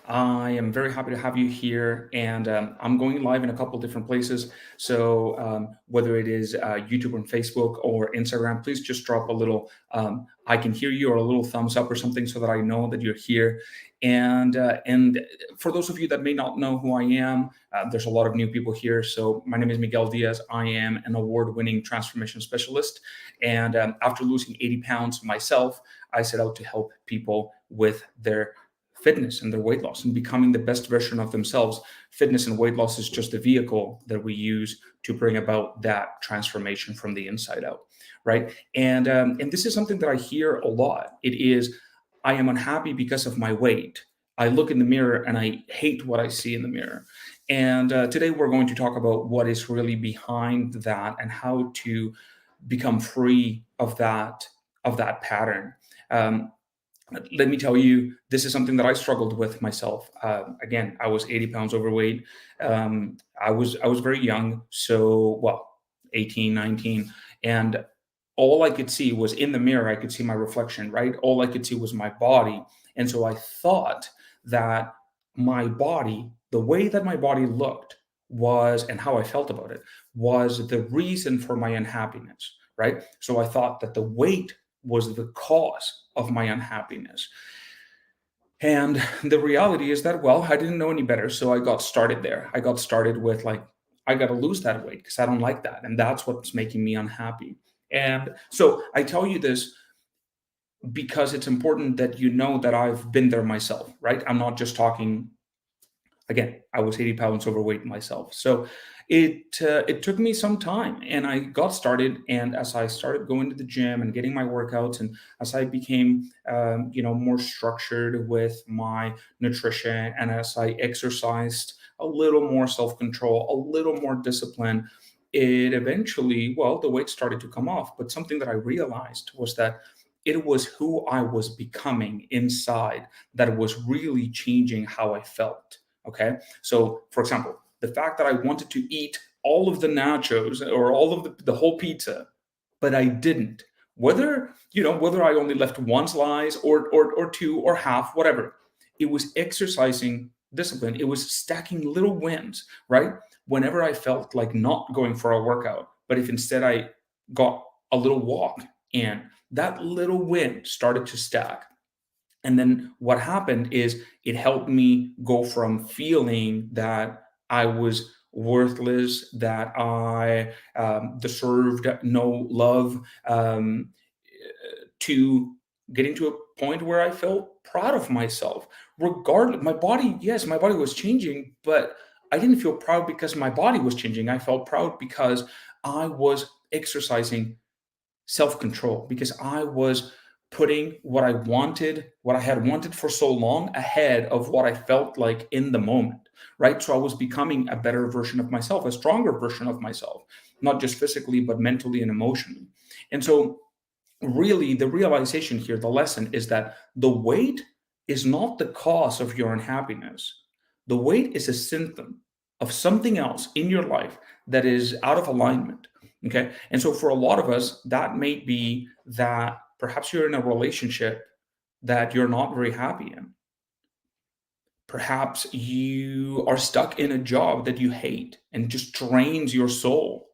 I am very happy to have you here, and I'm going live in a couple different places. So whether it is YouTube and Facebook or Instagram, please just drop a little "I can hear you" or a little thumbs up or something, so that I know that you're here. And for those of you that may not know who I am, there's a lot of new people here. So my name is Miguel Diaz. I am an award-winning transformation specialist, and after losing 80 pounds myself, I set out to help people with their fitness and their weight loss and becoming the best version of themselves. Fitness and weight loss is just a vehicle that we use to bring about that transformation from the inside out, right? And this is something that I hear a lot. It is, I am unhappy because of my weight. I look in the mirror and I hate what I see in the mirror. And today we're going to talk about what is really behind that and how to become free of that pattern. Um, Let me tell you, this is something that I struggled with myself. Again, I was 80 pounds overweight. I was very young, so 18, 19, and all I could see was in the mirror. I could see my reflection, right? All I could see was my body, and so I thought that my body, the way that my body looked, was and how I felt about it was the reason for my unhappiness, right? So I thought that the weight was the cause of my unhappiness. And the reality is that, I didn't know any better. So I got started there. I got started with, like, I got to lose that weight because I don't like that. And that's what's making me unhappy. And so I tell you this because it's important that you know that I've been there myself, right? I'm not just talking. Again, I was 80 pounds overweight myself. So it took me some time, and I got started. And as I started going to the gym and getting my workouts, and as I became more structured with my nutrition, and as I exercised a little more self-control, a little more discipline, it eventually, the weight started to come off. But something that I realized was that it was who I was becoming inside that was really changing how I felt. Okay. So, for example, the fact that I wanted to eat all of the nachos or all of the whole pizza, but I didn't. Whether I only left one slice or two or half, whatever. It was exercising discipline. It was stacking little wins, right? Whenever I felt like not going for a workout, but if instead I got a little walk and that little win started to stack. And then what happened is it helped me go from feeling that I was worthless, that I deserved no love, to getting to a point where I felt proud of myself. Regardless, my body, yes, my body was changing, but I didn't feel proud because my body was changing. I felt proud because I was exercising self control, because I was putting what I wanted, what I had wanted for so long, ahead of what I felt like in the moment, right? So I was becoming a better version of myself, a stronger version of myself, not just physically, but mentally and emotionally. And so, really, the realization here, the lesson is that the weight is not the cause of your unhappiness. The weight is a symptom of something else in your life that is out of alignment. Okay. And so for a lot of us, that may be that perhaps you're in a relationship that you're not very happy in. Perhaps you are stuck in a job that you hate and just drains your soul,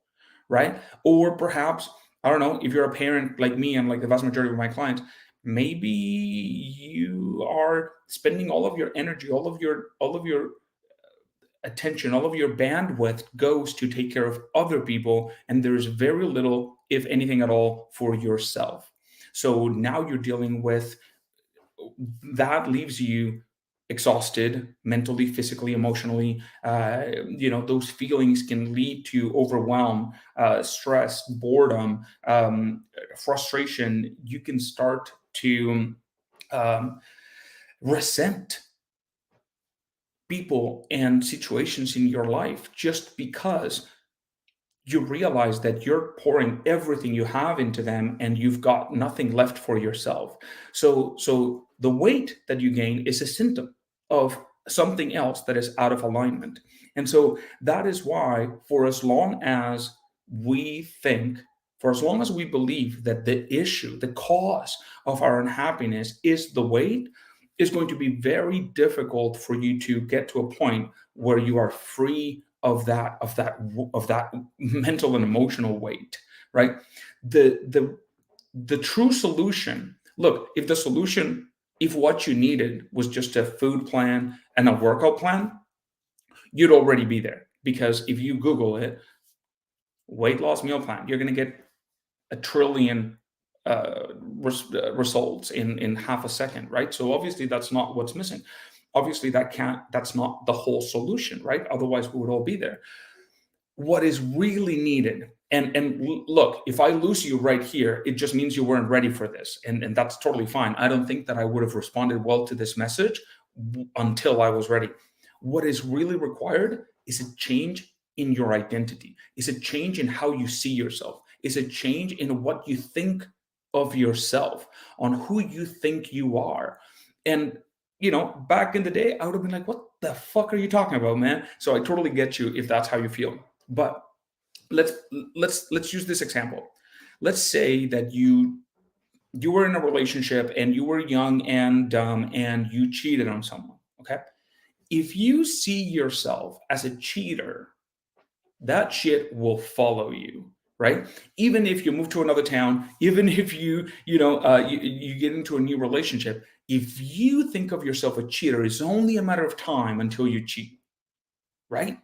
right? Or perhaps, I don't know, if you're a parent like me and like the vast majority of my clients, maybe you are spending all of your energy, all of your attention, all of your bandwidth goes to take care of other people, and there's very little, if anything at all, for yourself. So now you're dealing with that, leaves you exhausted mentally, physically, emotionally. Those feelings can lead to overwhelm, stress, boredom, frustration. You can start to um, resent people and situations in your life just because you realize that you're pouring everything you have into them and you've got nothing left for yourself. So the weight that you gain is a symptom of something else that is out of alignment. And so that is why, for as long as we think, for as long as we believe that the issue, the cause of our unhappiness is the weight, it's going to be very difficult for you to get to a point where you are free of that mental and emotional weight, right? The true solution, look, if what you needed was just a food plan and a workout plan, you'd already be there. Because if you Google it, weight loss meal plan, you're going to get a trillion results in half a second, right? So obviously that's not what's missing. Obviously that's not the whole solution, right? Otherwise we would all be there. What is really needed, and look, if I lose you right here, it just means you weren't ready for this, and that's totally fine. I don't think that I would have responded well to this message until I was ready. What is really required is a change in your identity, is a change in how you see yourself, is a change in what you think of yourself, on who you think you are. And back in the day, I would have been like, what the fuck are you talking about, man? So I totally get you if that's how you feel. But let's use this example. Let's say that you were in a relationship and you were young and dumb and you cheated on someone. Okay. If you see yourself as a cheater, that shit will follow you, right? Even if you move to another town, even if you get into a new relationship, if you think of yourself a cheater, it's only a matter of time until you cheat, right?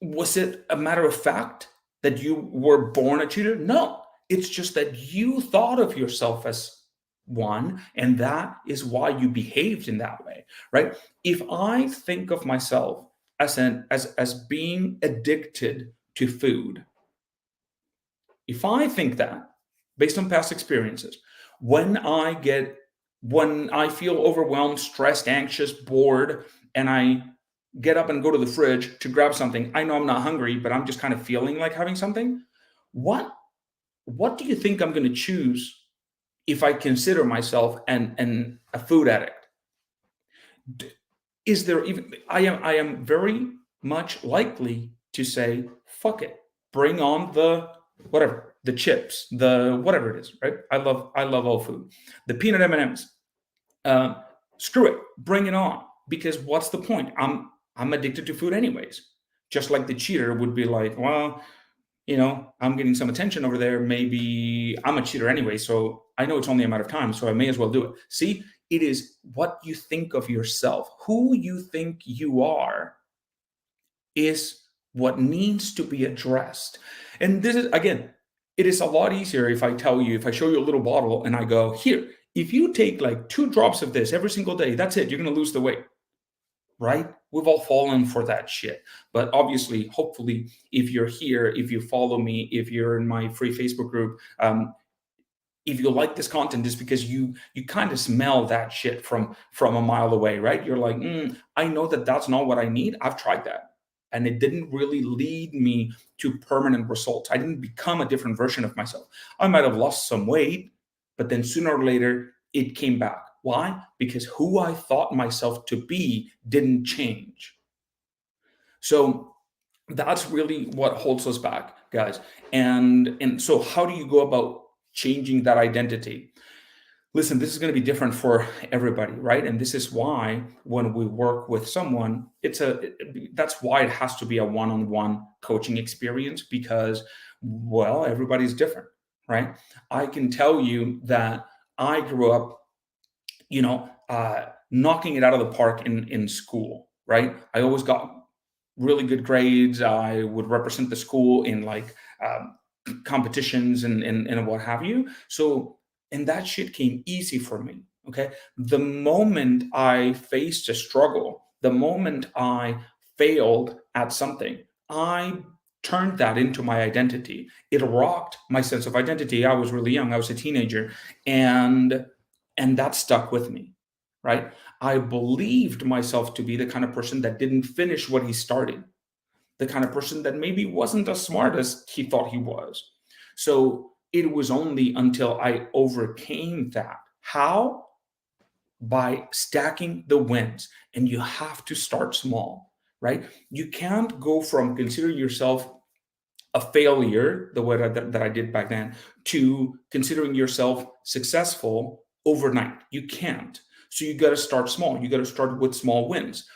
Was it a matter of fact that you were born a cheater? No, it's just that you thought of yourself as one, and that is why you behaved in that way, right? If I think of myself as being addicted to food, if I think that based on past experiences, when I feel overwhelmed, stressed, anxious, bored, and I get up and go to the fridge to grab something, I know I'm not hungry, but I'm just kind of feeling like having something. What do you think I'm going to choose if I consider myself a food addict? Is there even I am very much likely to say, fuck it, bring on the whatever, the chips, the whatever it is, right? I love all food. The peanut M&Ms. Screw it, bring it on. Because what's the point? I'm addicted to food anyways. Just like the cheater would be like, well, I'm getting some attention over there. Maybe I'm a cheater anyway, so I know it's only a matter of time, so I may as well do it. See, it is what you think of yourself. Who you think you are is what needs to be addressed. And this is, again, it is a lot easier if I show you a little bottle and I go, here, if you take like 2 drops of this every single day, that's it, you're going to lose the weight. Right? We've all fallen for that shit. But obviously, hopefully, if you're here, if you follow me, if you're in my free Facebook group, if you like this content, it's because you kind of smell that shit from a mile away, right? You're like, I know that that's not what I need. I've tried that, and it didn't really lead me to permanent results. I didn't become a different version of myself. I might have lost some weight, but then sooner or later it came back. Why? Because who I thought myself to be didn't change. So that's really what holds us back, guys. And so how do you go about changing that identity? Listen, this is going to be different for everybody, right? And this is why when we work with someone, that's why it has to be a one-on-one coaching experience, because, well, everybody's different, right? I can tell you that I grew up knocking it out of the park in school, right? I always got really good grades. I would represent the school in like competitions and what have you. So, and that shit came easy for me. Okay. The moment I faced a struggle, the moment I failed at something, I turned that into my identity. It rocked my sense of identity. I was really young. I was a teenager, and that stuck with me, right? I believed myself to be the kind of person that didn't finish what he started, the kind of person that maybe wasn't as smart as he thought he was. So it was only until I overcame that. How? By stacking the wins. And you have to start small, right? You can't go from considering yourself a failure, the way that I did back then, to considering yourself successful overnight. You can't. So you got to start small. You got to start with small wins.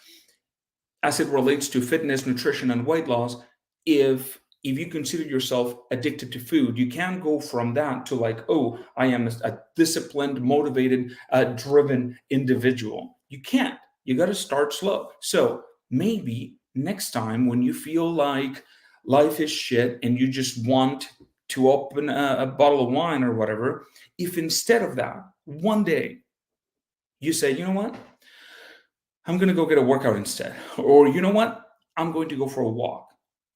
As it relates to fitness, nutrition, and weight loss, if you consider yourself addicted to food, you can't go from that to like, oh, I am a disciplined, motivated, driven individual. You can't. You got to start slow. So maybe next time when you feel like life is shit and you just want to open a bottle of wine or whatever, if instead of that, one day you say, you know what? I'm going to go get a workout instead. Or, you know what? I'm going to go for a walk.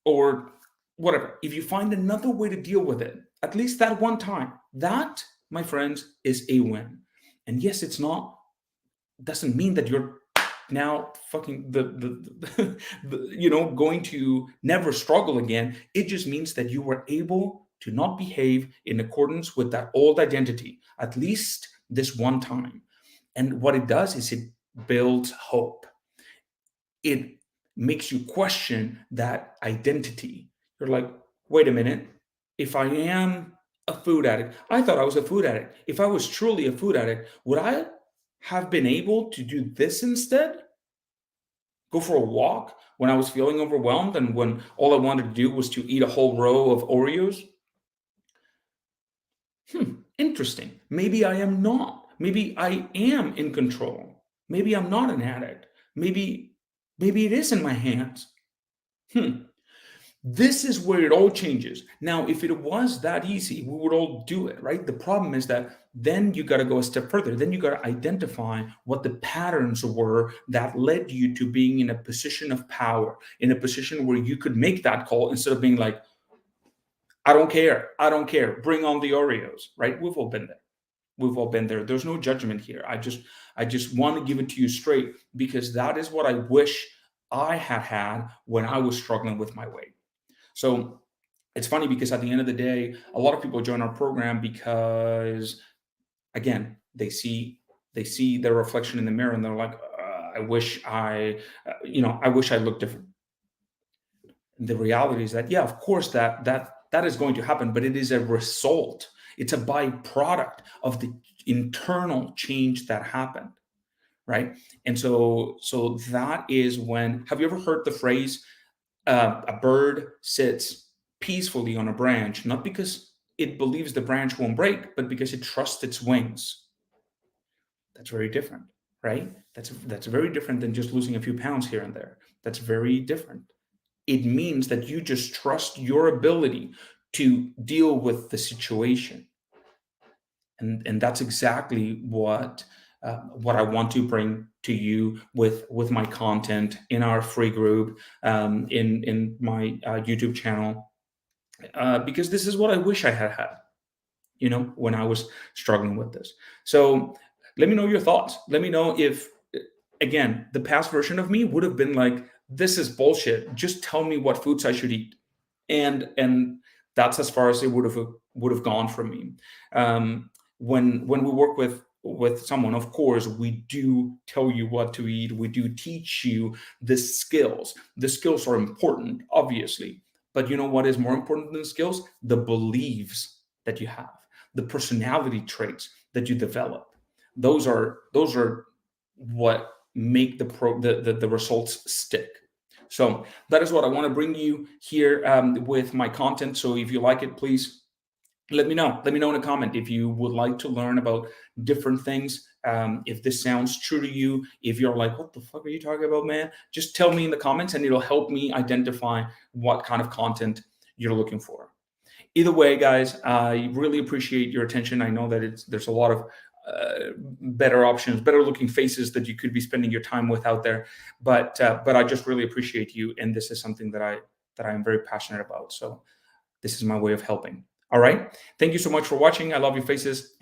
Or whatever. If you find another way to deal with it, at least that one time, that, my friends, is a win. And yes, it's not, doesn't mean that you're now fucking going to never struggle again. It just means that you were able to not behave in accordance with that old identity, at least this one time. And what it does is it builds hope. It makes you question that identity. You're like, wait a minute. If I am a food addict, I thought I was a food addict. If I was truly a food addict, would I have been able to do this instead? Go for a walk when I was feeling overwhelmed and when all I wanted to do was to eat a whole row of Oreos? Interesting. Maybe I am not. Maybe I am in control. Maybe I'm not an addict. Maybe it is in my hands. This is where it all changes. Now, if it was that easy, we would all do it, right? The problem is that then you got to go a step further. Then you got to identify what the patterns were that led you to being in a position of power, in a position where you could make that call instead of being like, I don't care. I don't care. Bring on the Oreos, right? We've all been there. We've all been there. There's no judgment here. I just want to give it to you straight because that is what I wish I had when I was struggling with my weight. So it's funny because at the end of the day, a lot of people join our program because, again, they see their reflection in the mirror and they're like, I wish I looked different. And the reality is that, yeah, of course that is going to happen, but it is a result. It's a byproduct of the internal change that happened, right? And so that is when. Have you ever heard the phrase? A bird sits peacefully on a branch, not because it believes the branch won't break, but because it trusts its wings. That's very different, right? That's very different than just losing a few pounds here and there. That's very different. It means that you just trust your ability to deal with the situation, and that's exactly what I want to bring to you with my content in our free group, in my YouTube channel, because this is what I wish I had, when I was struggling with this. So let me know your thoughts. Let me know if, again, the past version of me would have been like, this is bullshit. Just tell me what foods I should eat. And that's as far as it would have gone for me. When we work with someone, of course, we do tell you what to eat. We do teach you the skills. The skills are important, obviously, but you know what is more important than the skills? The beliefs that you have, the personality traits that you develop. Those are what make the results stick. So that is what I want to bring you here, with my content. So if you like it, please let me know. Let me know in a comment if you would like to learn about different things. If this sounds true to you, if you're like, what the fuck are you talking about, man? Just tell me in the comments and it'll help me identify what kind of content you're looking for. Either way, guys, I really appreciate your attention. I know that there's a lot of better options, better looking faces that you could be spending your time with out there. But I just really appreciate you, and this is something that I am very passionate about. So this is my way of helping. All right. Thank you so much for watching. I love your faces.